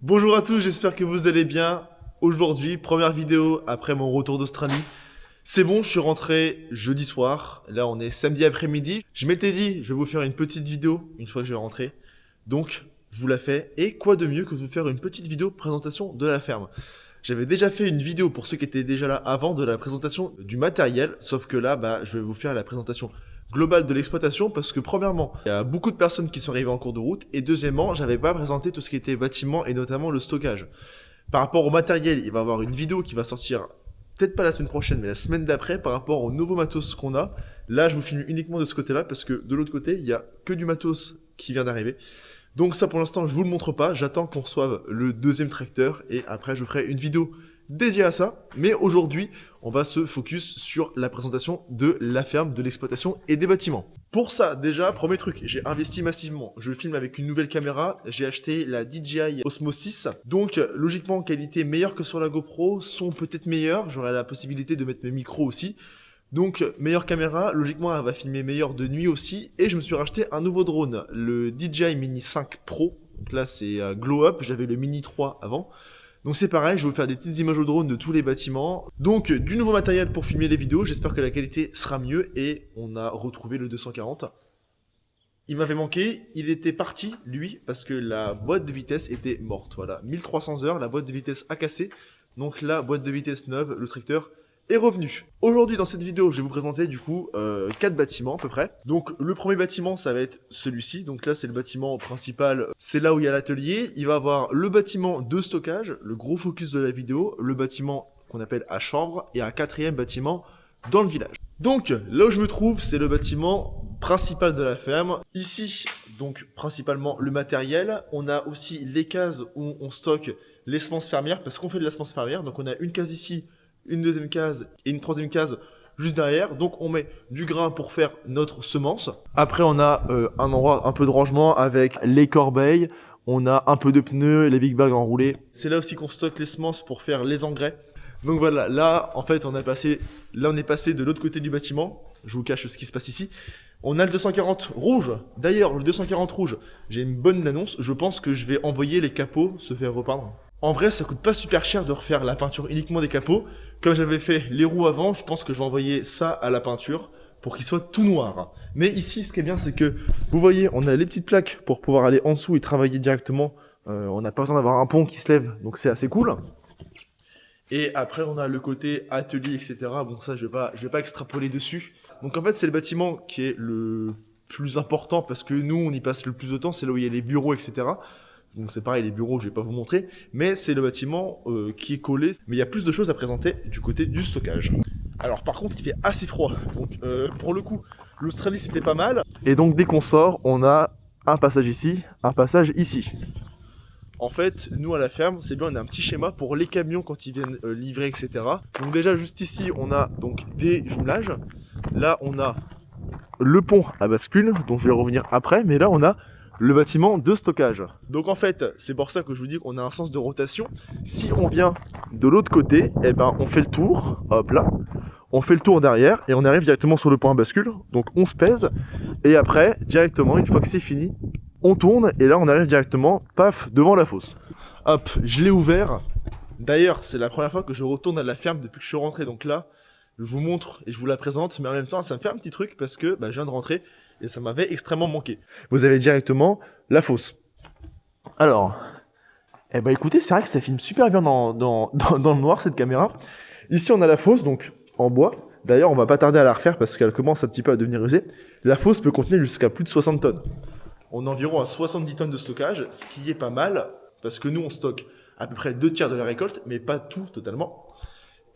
Bonjour à tous, j'espère que vous allez bien. Aujourd'hui, première vidéo après mon retour d'Australie. C'est bon, je suis rentré jeudi soir. Là, on est samedi après-midi. Je m'étais dit, je vais vous faire une petite vidéo une fois que je vais rentrer. Donc, je vous la fais. Et quoi de mieux que de vous faire une petite vidéo présentation de la ferme. J'avais déjà fait une vidéo pour ceux qui étaient déjà là avant de la présentation du matériel. Sauf que là, je vais vous faire la présentation globale de l'exploitation parce que premièrement, il y a beaucoup de personnes qui sont arrivées en cours de route et deuxièmement, j'avais pas présenté tout ce qui était bâtiment et notamment le stockage. Par rapport au matériel, il va y avoir une vidéo qui va sortir peut-être pas la semaine prochaine mais la semaine d'après par rapport au nouveau matos qu'on a. Là, je vous filme uniquement de ce côté-là parce que de l'autre côté, il y a que du matos qui vient d'arriver. Donc ça pour l'instant, je vous le montre pas, j'attends qu'on reçoive le deuxième tracteur et après je vous ferai une vidéo dédié à ça, mais aujourd'hui, on va se focus sur la présentation de la ferme, de l'exploitation et des bâtiments. Pour ça, déjà, premier truc, j'ai investi massivement. Je filme avec une nouvelle caméra, j'ai acheté la DJI Osmo 6, donc logiquement, qualité meilleure que sur la GoPro, son peut-être meilleur, j'aurai la possibilité de mettre mes micros aussi. Donc, meilleure caméra, logiquement, elle va filmer meilleur de nuit aussi, et je me suis racheté un nouveau drone, le DJI Mini 5 Pro, donc là c'est Glow Up, j'avais le Mini 3 avant. Donc c'est pareil, je vais vous faire des petites images au drone de tous les bâtiments. Donc du nouveau matériel pour filmer les vidéos, j'espère que la qualité sera mieux et on a retrouvé le 240. Il m'avait manqué, il était parti lui parce que la boîte de vitesse était morte, voilà. 1300 heures, la boîte de vitesse a cassé. Donc la boîte de vitesse neuve, le tracteur est revenu. Aujourd'hui dans cette vidéo, je vais vous présenter du coup 4 bâtiments à peu près. Donc le premier bâtiment, ça va être celui-ci. Donc là c'est le bâtiment principal, c'est là où il y a l'atelier. Il va avoir le bâtiment de stockage, le gros focus de la vidéo, le bâtiment qu'on appelle à chambre et un quatrième bâtiment dans le village. Donc là où je me trouve, c'est le bâtiment principal de la ferme. Ici, donc principalement le matériel. On a aussi les cases où on stocke les semences fermières parce qu'on fait de la semence fermière. Donc on a une case ici, une deuxième case et une troisième case juste derrière. Donc on met du grain pour faire notre semence. Après on a un endroit un peu de rangement avec les corbeilles. On a un peu de pneus, les big bags enroulés. C'est là aussi qu'on stocke les semences pour faire les engrais. Donc voilà, là en fait on est passé de l'autre côté du bâtiment. Je vous cache ce qui se passe ici. On a le 240 rouge. D'ailleurs le 240 rouge, j'ai une bonne annonce. Je pense que je vais envoyer les capots se faire repeindre. En vrai, ça coûte pas super cher de refaire la peinture uniquement des capots. Comme j'avais fait les roues avant, je pense que je vais envoyer ça à la peinture pour qu'il soit tout noir. Mais ici, ce qui est bien, c'est que vous voyez, on a les petites plaques pour pouvoir aller en dessous et travailler directement. On n'a pas besoin d'avoir un pont qui se lève, donc c'est assez cool. Et après, on a le côté atelier, etc. Bon, ça, je vais pas extrapoler dessus. Donc en fait, c'est le bâtiment qui est le plus important parce que nous, on y passe le plus de temps. C'est là où il y a les bureaux, etc. Donc c'est pareil, les bureaux, je vais pas vous montrer, mais c'est le bâtiment qui est collé. Mais il y a plus de choses à présenter du côté du stockage. Alors par contre, il fait assez froid. Donc pour le coup, l'Australie c'était pas mal. Et donc dès qu'on sort, on a un passage ici, un passage ici. En fait, nous à la ferme, c'est bien, on a un petit schéma pour les camions quand ils viennent livrer, etc. Donc déjà juste ici, on a donc des jumelages. Là, on a le pont à bascule, dont je vais revenir après, mais là on a le bâtiment de stockage. Donc en fait, c'est pour ça que je vous dis qu'on a un sens de rotation. Si on vient de l'autre côté, eh ben on fait le tour, hop là, on fait le tour derrière et on arrive directement sur le point à bascule. Donc on se pèse et après, directement, une fois que c'est fini, on tourne et là on arrive directement, paf, devant la fosse. Hop, je l'ai ouvert. D'ailleurs, c'est la première fois que je retourne à la ferme depuis que je suis rentré. Donc là, je vous montre et je vous la présente, mais en même temps, ça me fait un petit truc parce que je viens de rentrer. Et ça m'avait extrêmement manqué. Vous avez directement la fosse. Alors, écoutez, c'est vrai que ça filme super bien dans le noir cette caméra. Ici on a la fosse, donc en bois. D'ailleurs on va pas tarder à la refaire parce qu'elle commence un petit peu à devenir usée. La fosse peut contenir jusqu'à plus de 60 tonnes. On est environ à 70 tonnes de stockage, ce qui est pas mal. Parce que nous on stocke à peu près 2 tiers de la récolte, mais pas tout totalement.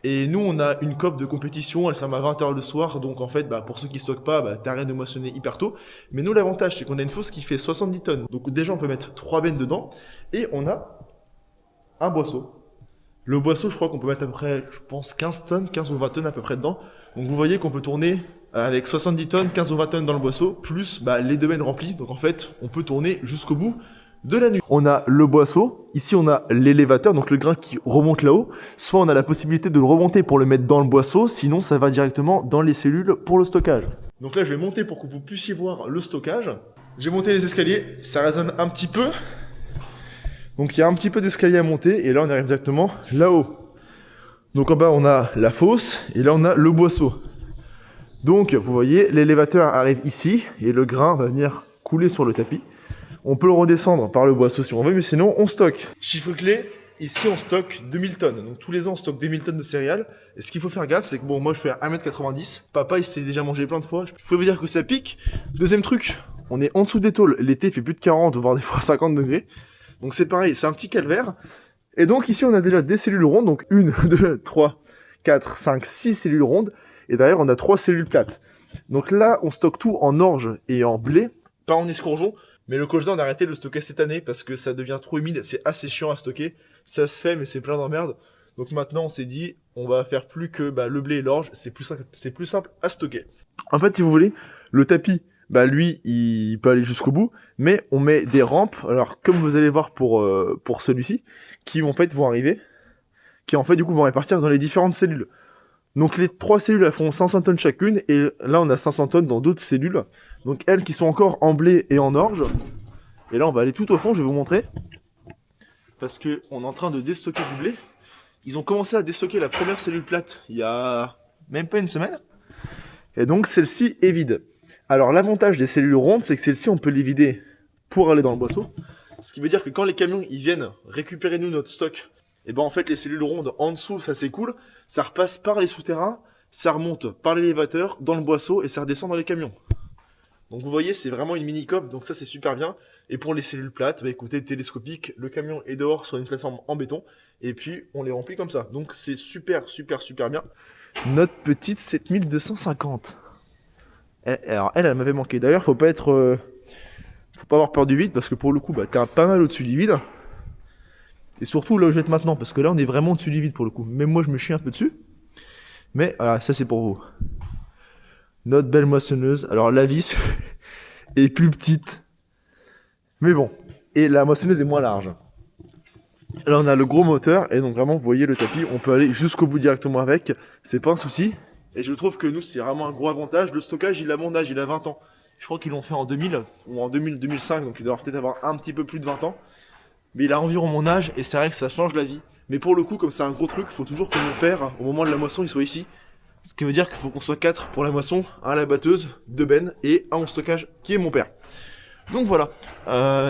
Et nous, on a une COP de compétition, elle ferme à 20 h le soir, donc en fait, pour ceux qui stockent pas, t'arrêtes de moissonner hyper tôt. Mais nous, l'avantage, c'est qu'on a une fosse qui fait 70 tonnes. Donc déjà, on peut mettre 3 bennes dedans, et on a un boisseau. Le boisseau, je crois qu'on peut mettre à peu près, je pense, 15 tonnes, 15 ou 20 tonnes à peu près dedans. Donc vous voyez qu'on peut tourner avec 70 tonnes, 15 ou 20 tonnes dans le boisseau, plus les 2 bennes remplies. Donc en fait, on peut tourner jusqu'au bout de la nuit. On a le boisseau, ici on a l'élévateur, donc le grain qui remonte là-haut. Soit on a la possibilité de le remonter pour le mettre dans le boisseau, sinon ça va directement dans les cellules pour le stockage. Donc là je vais monter pour que vous puissiez voir le stockage. J'ai monté les escaliers, ça résonne un petit peu. Donc il y a un petit peu d'escalier à monter et là on arrive directement là-haut. Donc en bas on a la fosse et là on a le boisseau. Donc vous voyez, l'élévateur arrive ici et le grain va venir couler sur le tapis. On peut le redescendre par le boisseau si on veut, mais sinon on stocke. Chiffre clé, ici on stocke 2000 tonnes. Donc tous les ans on stocke 2000 tonnes de céréales. Et ce qu'il faut faire gaffe, c'est que bon, moi je fais 1m90. Papa il s'est déjà mangé plein de fois. Je peux vous dire que ça pique. Deuxième truc, on est en dessous des tôles. L'été il fait plus de 40, voire des fois 50 degrés. Donc c'est pareil, c'est un petit calvaire. Et donc ici on a déjà des cellules rondes. Donc 1, 2, 3, 4, 5, 6 cellules rondes. Et derrière on a 3 cellules plates. Donc là on stocke tout en orge et en blé. Pas en escourgeon. Mais le colza, on a arrêté de le stocker cette année parce que ça devient trop humide, c'est assez chiant à stocker. Ça se fait, mais c'est plein d'emmerdes. Donc maintenant, on s'est dit, on va faire plus que le blé et l'orge, c'est plus simple à stocker. En fait, si vous voulez, le tapis, lui, il peut aller jusqu'au bout, mais on met des rampes, alors comme vous allez voir pour celui-ci, qui en fait vont arriver, qui en fait du coup vont répartir dans les différentes cellules. Donc les 3 cellules, elles font 500 tonnes chacune, et là on a 500 tonnes dans d'autres cellules. Donc elles qui sont encore en blé et en orge. Et là on va aller tout au fond, je vais vous montrer. Parce que on est en train de déstocker du blé. Ils ont commencé à déstocker la première cellule plate il y a même pas une semaine. Et donc celle-ci est vide. Alors l'avantage des cellules rondes, c'est que celle-ci on peut les vider pour aller dans le boisseau. Ce qui veut dire que quand les camions ils viennent récupérer nous notre stock, et en fait les cellules rondes en dessous ça s'écoule, ça repasse par les souterrains, ça remonte par l'élévateur dans le boisseau et ça redescend dans les camions. Donc vous voyez c'est vraiment une mini COP, donc ça c'est super bien. Et pour les cellules plates, écoutez, télescopique, le camion est dehors sur une plateforme en béton et puis on les remplit comme ça. Donc c'est super bien. Notre petite 7250. Alors elle m'avait manqué. D'ailleurs faut pas avoir peur du vide parce que pour le coup t'es pas mal au-dessus du vide. Et surtout là où je vais être maintenant, parce que là on est vraiment au-dessus du vide pour le coup. Même moi je me chie un peu dessus. Mais voilà, ça c'est pour vous. Notre belle moissonneuse. Alors la vis est plus petite. Mais bon. Et la moissonneuse est moins large. Là on a le gros moteur. Et donc vraiment vous voyez le tapis. On peut aller jusqu'au bout directement avec. C'est pas un souci. Et je trouve que nous c'est vraiment un gros avantage. Le stockage il a mon âge, il a 20 ans. Je crois qu'ils l'ont fait en 2000 ou en 2005. Donc il doit peut-être avoir un petit peu plus de 20 ans. Mais il a environ mon âge et c'est vrai que ça change la vie. Mais pour le coup, comme c'est un gros truc, il faut toujours que mon père, au moment de la moisson, il soit ici. Ce qui veut dire qu'il faut qu'on soit 4 pour la moisson, 1 à la batteuse, 2 bennes et 1 au stockage, qui est mon père. Donc voilà,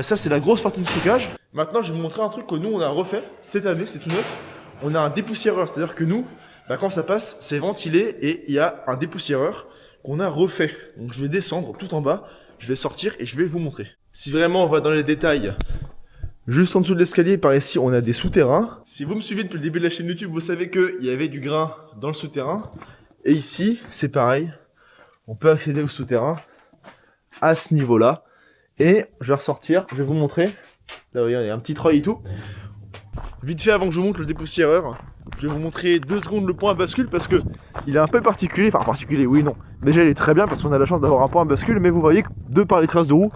ça c'est la grosse partie du stockage. Maintenant, je vais vous montrer un truc que nous, on a refait cette année, c'est tout neuf. On a un dépoussiéreur, c'est-à-dire que nous, quand ça passe, c'est ventilé et il y a un dépoussiéreur qu'on a refait. Donc je vais descendre tout en bas, je vais sortir et je vais vous montrer. Si vraiment on va dans les détails... Juste en dessous de l'escalier, par ici, on a des souterrains. Si vous me suivez depuis le début de la chaîne YouTube, vous savez qu'il y avait du grain dans le souterrain. Et ici, c'est pareil. On peut accéder au souterrain à ce niveau-là. Et je vais ressortir, je vais vous montrer. Là, vous voyez, il y a un petit treuil et tout. Vite fait, avant que je vous montre le dépoussiéreur, je vais vous montrer 2 secondes le point à bascule parce que il est un peu particulier. Enfin, particulier, oui, non. Déjà, il est très bien parce qu'on a la chance d'avoir un point à bascule. Mais vous voyez que, de par les traces de roues,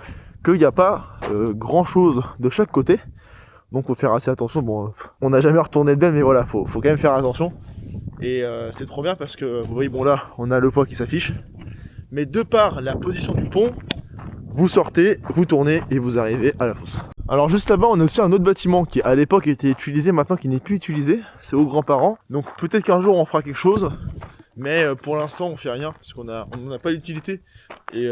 qu'il n'y a pas grand chose de chaque côté, donc faut faire assez attention. Bon, on n'a jamais retourné de benne, mais voilà, faut quand même faire attention. Et c'est trop bien parce que vous voyez, bon là, on a le poids qui s'affiche, mais de par la position du pont, vous sortez, vous tournez et vous arrivez à la fosse. Alors juste là-bas, on a aussi un autre bâtiment qui à l'époque était utilisé, maintenant qui n'est plus utilisé. C'est aux grands-parents. Donc peut-être qu'un jour on fera quelque chose, mais pour l'instant on fait rien parce qu'on n'en a pas l'utilité et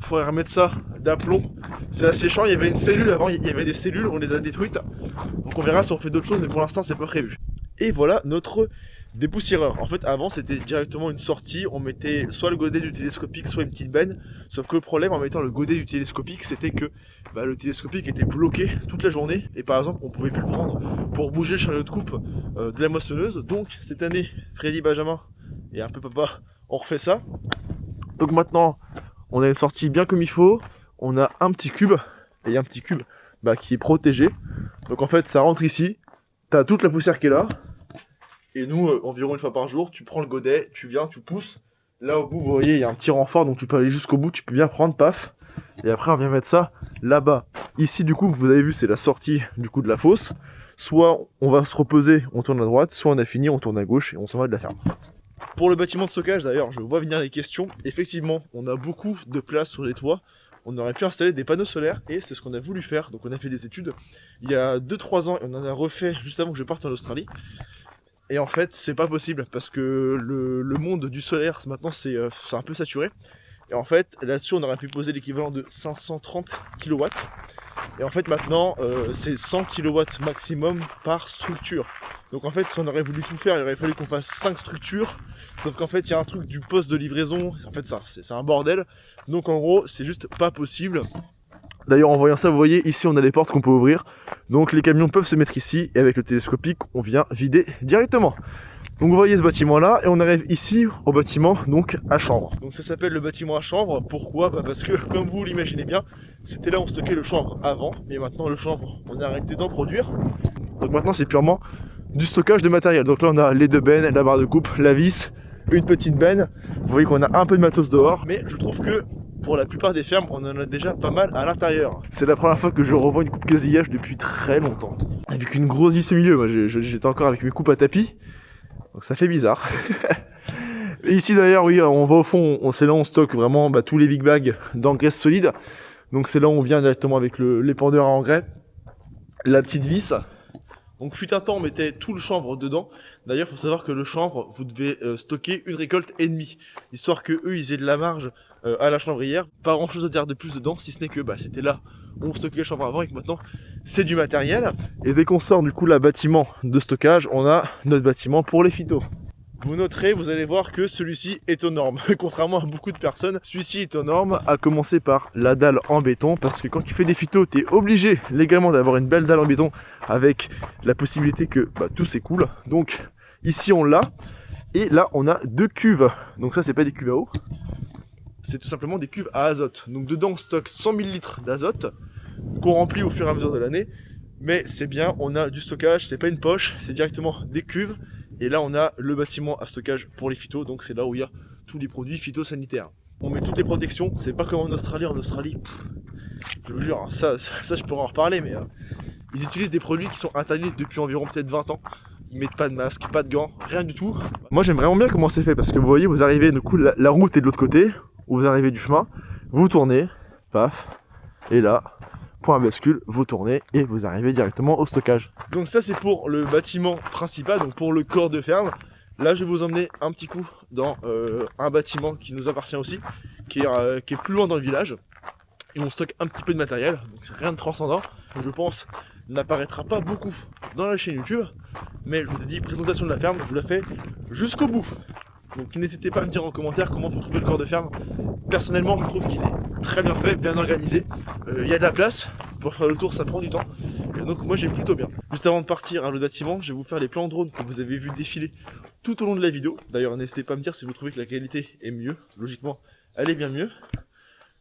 il faudrait remettre ça d'aplomb. C'est assez chiant, il y avait une cellule avant, il y avait des cellules, on les a détruites. Donc on verra si on fait d'autres choses, mais pour l'instant c'est pas prévu. Et voilà notre dépoussiéreur. En fait avant c'était directement une sortie, on mettait soit le godet du télescopique, soit une petite benne. Sauf que le problème en mettant le godet du télescopique, c'était que le télescopique était bloqué toute la journée. Et par exemple on pouvait plus le prendre pour bouger le chariot de coupe de la moissonneuse. Donc cette année, Freddy, Benjamin et un peu papa, on refait ça. Donc maintenant... on a une sortie bien comme il faut, on a un petit cube, et un petit cube qui est protégé. Donc en fait ça rentre ici, t'as toute la poussière qui est là, et nous environ une fois par jour, tu prends le godet, tu viens, tu pousses. Là au bout vous voyez il y a un petit renfort, donc tu peux aller jusqu'au bout, tu peux bien prendre, paf. Et après on vient mettre ça là-bas. Ici du coup vous avez vu c'est la sortie du coup de la fosse. Soit on va se reposer, on tourne à droite, soit on a fini, on tourne à gauche et on s'en va de la ferme. Pour le bâtiment de stockage d'ailleurs, je vois venir les questions. Effectivement, on a beaucoup de place sur les toits. on aurait pu installer des panneaux solaires et c'est ce qu'on a voulu faire. Donc on a fait des études il y a 2-3 ans et on en a refait juste avant que je parte en Australie. Et en fait, c'est pas possible parce que le monde du solaire maintenant c'est un peu saturé. Et en fait, là-dessus, on aurait pu poser l'équivalent de 530 kW. Et en fait, maintenant, c'est 100 kW maximum par structure. Donc en fait, si on aurait voulu tout faire, il aurait fallu qu'on fasse 5 structures. Sauf qu'en fait, il y a un truc du poste de livraison. En fait, ça, c'est un bordel. Donc en gros, c'est juste pas possible. D'ailleurs, en voyant ça, vous voyez, ici, on a les portes qu'on peut ouvrir. Donc les camions peuvent se mettre ici. Et avec le télescopique, on vient vider directement. Donc vous voyez ce bâtiment là et on arrive ici au bâtiment donc à chanvre. Donc ça s'appelle le bâtiment à chanvre. Pourquoi? Parce que comme vous l'imaginez bien, c'était là où on stockait le chanvre avant, mais maintenant le chanvre on a arrêté d'en produire. Donc maintenant c'est purement du stockage de matériel. Donc là on a les deux bennes, la barre de coupe, la vis, une petite benne. Vous voyez qu'on a un peu de matos dehors, mais je trouve que pour la plupart des fermes, on en a déjà pas mal à l'intérieur. C'est la première fois que je revois une coupe casillage depuis très longtemps. Avec une grosse vis au milieu, moi j'étais encore avec mes coupes à tapis. Donc ça fait bizarre. Et ici d'ailleurs, oui, on va au fond, c'est là où on stocke vraiment tous les big bags d'engrais solide. Donc c'est là où on vient directement avec l'épandeur à engrais, la petite vis. Donc fut un temps, on mettait tout le chanvre dedans. D'ailleurs, il faut savoir que le chanvre, vous devez stocker une récolte et demie, histoire que eux, ils aient de la marge à la chanvrière. Pas grand chose à dire de plus dedans, si ce n'est que c'était là où on stockait le chanvre avant et que maintenant c'est du matériel. Et dès qu'on sort du coup le bâtiment de stockage, on a notre bâtiment pour les phytos. Vous noterez, vous allez voir que celui-ci est aux normes. Contrairement à beaucoup de personnes, celui-ci est aux normes, à commencer par la dalle en béton, parce que quand tu fais des phytos, tu es obligé légalement d'avoir une belle dalle en béton, avec la possibilité que tout s'écoule. Donc ici on l'a, et là on a deux cuves. Donc ça c'est pas des cuves à eau, c'est tout simplement des cuves à azote. Donc dedans on stocke 100 000 litres d'azote, qu'on remplit au fur et à mesure de l'année. Mais c'est bien, on a du stockage, c'est pas une poche, c'est directement des cuves. Et là, on a le bâtiment à stockage pour les phytos, donc c'est là où il y a tous les produits phytosanitaires. On met toutes les protections, c'est pas comme en Australie. En Australie, je vous jure, ça je pourrais en reparler, mais ils utilisent des produits qui sont interdits depuis environ peut-être 20 ans. Ils mettent pas de masque, pas de gants, rien du tout. Moi, j'aime vraiment bien comment c'est fait, parce que vous voyez, vous arrivez, du coup, la route est de l'autre côté, où vous arrivez du chemin, vous tournez, paf, et là, point bascule, vous tournez et vous arrivez directement au stockage. Donc ça c'est pour le bâtiment principal, donc pour le corps de ferme. Là je vais vous emmener un petit coup dans un bâtiment qui nous appartient aussi, qui est plus loin dans le village. Et on stocke un petit peu de matériel, donc c'est rien de transcendant. Je pense n'apparaîtra pas beaucoup dans la chaîne YouTube, mais je vous ai dit présentation de la ferme, je vous la fais jusqu'au bout. Donc n'hésitez pas à me dire en commentaire comment vous trouvez le corps de ferme. Personnellement je trouve qu'il est très bien fait, bien organisé. Il y a de la place, pour faire le tour ça prend du temps. Et donc moi j'aime plutôt bien. Juste avant de partir à l'autre bâtiment, je vais vous faire les plans drone que vous avez vu défiler tout au long de la vidéo. D'ailleurs n'hésitez pas à me dire si vous trouvez que la qualité est mieux. Logiquement elle est bien mieux.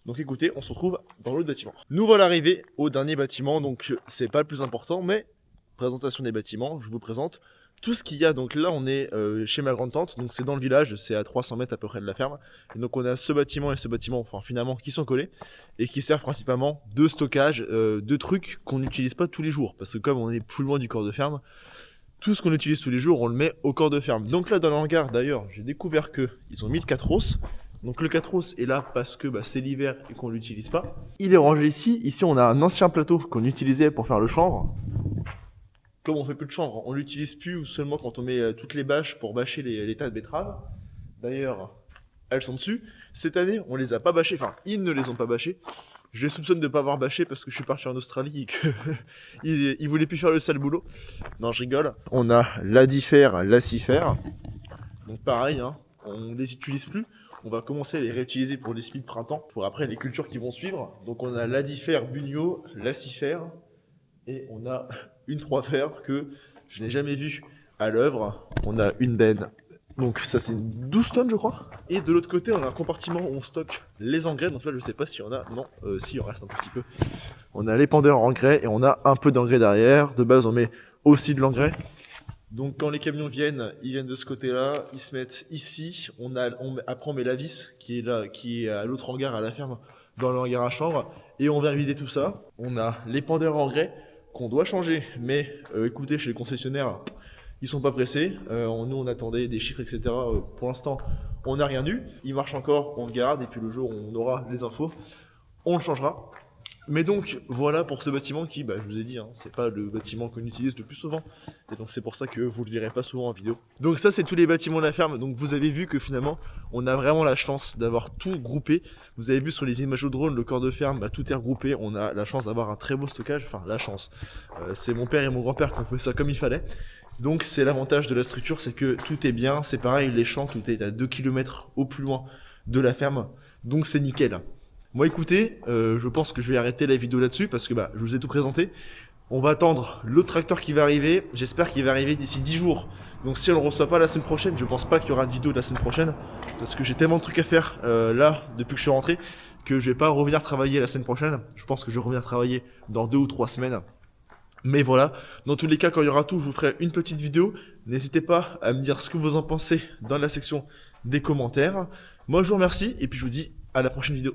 Donc écoutez, on se retrouve dans l'autre bâtiment. Nous voilà arrivés au dernier bâtiment, donc c'est pas le plus important, mais présentation des bâtiments, je vous présente tout ce qu'il y a. Donc là on est chez ma grande tante, donc c'est dans le village, c'est à 300 mètres à peu près de la ferme. Et donc on a ce bâtiment et ce bâtiment, enfin finalement qui sont collés et qui servent principalement de stockage de trucs qu'on n'utilise pas tous les jours. Parce que comme on est plus loin du corps de ferme, tout ce qu'on utilise tous les jours on le met au corps de ferme. Donc là dans le hangar d'ailleurs j'ai découvert qu'ils ont mis le Catros. Donc le Catros est là parce que c'est l'hiver et qu'on l'utilise pas. Il est rangé ici. Ici on a un ancien plateau qu'on utilisait pour faire le chanvre. Comme on fait plus de chanvre, on l'utilise plus ou seulement quand on met toutes les bâches pour bâcher les tas de betteraves. D'ailleurs, elles sont dessus. Cette année, on les a pas bâchées, enfin, ils ne les ont pas bâchées. Je les soupçonne de ne pas avoir bâché parce que je suis parti en Australie et qu'ils voulaient plus faire le sale boulot. Non, je rigole. On a l'adifère, l'acifère. Donc pareil, on les utilise plus. On va commencer à les réutiliser pour les semis de printemps, pour après les cultures qui vont suivre. Donc on a l'adifère bugno, l'acifère, et on a une 3 fers que je n'ai jamais vue à l'œuvre. On a une benne, donc ça c'est 12 tonnes je crois. Et de l'autre côté on a un compartiment où on stocke les engrais, donc là je sais pas s'il y en a, non, si il en reste un petit peu. On a l'épandeur engrais et on a un peu d'engrais derrière. De base on met aussi de l'engrais. Donc quand les camions viennent, ils viennent de ce côté-là, ils se mettent ici. Après on met la vis qui est là, qui est à l'autre hangar à la ferme, dans le hangar à chanvre, et on vient vider tout ça. On a l'épandeur engrais qu'on doit changer, mais écoutez, chez les concessionnaires, ils sont pas pressés. Nous on attendait des chiffres, etc. Pour l'instant, on n'a rien eu. Il marche encore, on le garde, et puis le jour où on aura les infos, on le changera. Mais donc voilà pour ce bâtiment qui, je vous ai dit, hein, c'est pas le bâtiment qu'on utilise le plus souvent. Et donc c'est pour ça que vous le verrez pas souvent en vidéo. Donc ça c'est tous les bâtiments de la ferme. Donc vous avez vu que finalement on a vraiment la chance d'avoir tout groupé. Vous avez vu sur les images au drone, le corps de ferme, tout est regroupé. On a la chance d'avoir un très beau stockage. Enfin la chance. C'est mon père et mon grand-père qui ont fait ça comme il fallait. Donc c'est l'avantage de la structure, c'est que tout est bien. C'est pareil, les champs, tout est à 2 km au plus loin de la ferme. Donc c'est nickel. Moi écoutez, je pense que je vais arrêter la vidéo là-dessus parce que je vous ai tout présenté. On va attendre l'autre tracteur qui va arriver. J'espère qu'il va arriver d'ici 10 jours. Donc si on ne le reçoit pas la semaine prochaine, je pense pas qu'il y aura de vidéo de la semaine prochaine. Parce que j'ai tellement de trucs à faire là, depuis que je suis rentré, que je vais pas revenir travailler la semaine prochaine. Je pense que je vais revenir travailler dans 2 ou 3 semaines. Mais voilà, dans tous les cas, quand il y aura tout, je vous ferai une petite vidéo. N'hésitez pas à me dire ce que vous en pensez dans la section des commentaires. Moi je vous remercie et puis je vous dis à la prochaine vidéo.